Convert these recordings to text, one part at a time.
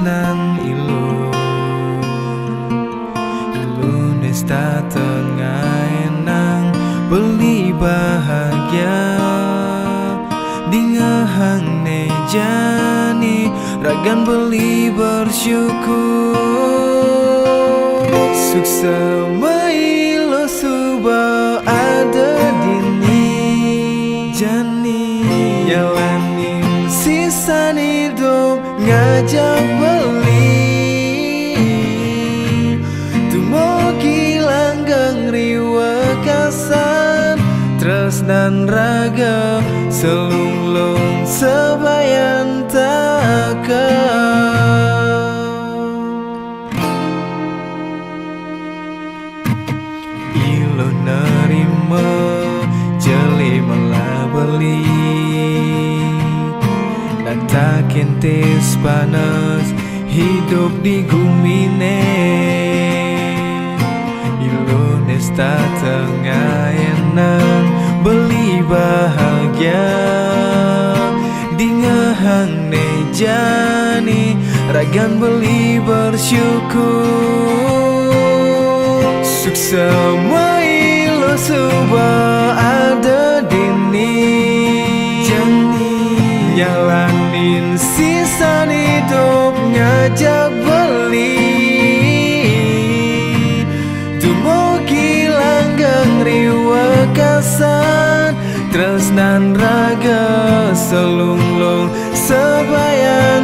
tresnan Ilu nesta tengah enang beli bahagia Dingahang nejani ragan beli bersyukur Suksa mailo suba ada dini Jani jalanin sisa hidup ngajak beli Tumogi langgang riwa kasan Tresnan raga selunglung sebayan Ilo nerima jeli malah beli Natakin tis panas hidup di gumine Ilo nesta tengah enang beli bahagia Dingahang nejani ragan beli bersyukur Suksa mailo suba ada dini Jani jalanin sisa hidup ngajak beli Tumogi langgang riwa kasan Tresnan raga selunglung sebayan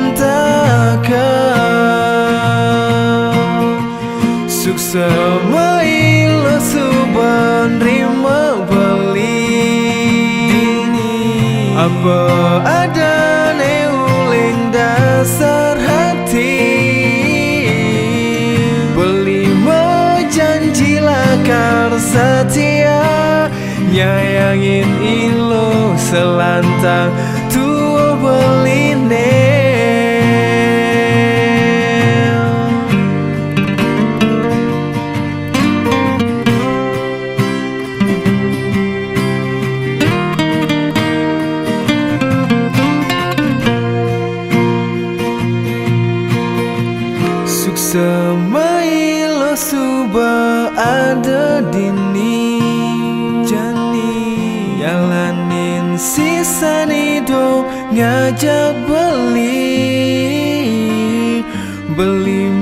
Suksa mailo suban rima beli Apa ada neuling dasar hati Beli janji lakar setia Nyayangin ilo selantang tua beline Suksa mailo suba ada dini Jani jalanin sisa hidup ngajak beli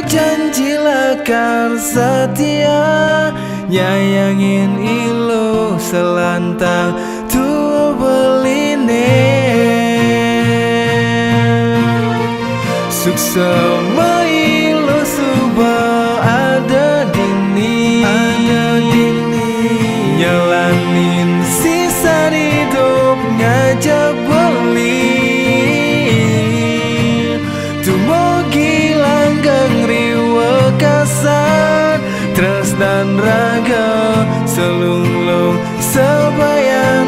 janji lakar setia Nyayangin ilo selantang tua beline Suksa mailo suba ada dini Nyalanin sisa hidup ngajak beli Tumogi langgang riwa kasan Tresnan raga selunglung sebayan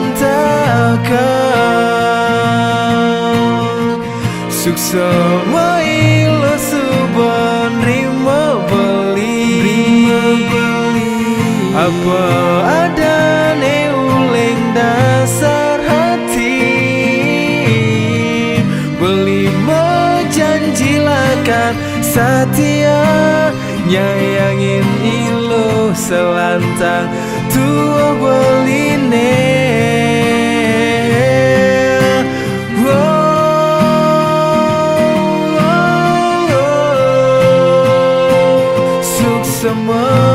Suksa mailo suban rima beli Apa ada neuling dasar hati Beli janji lakar setia Nyayangin ilo selantang tua beline Semua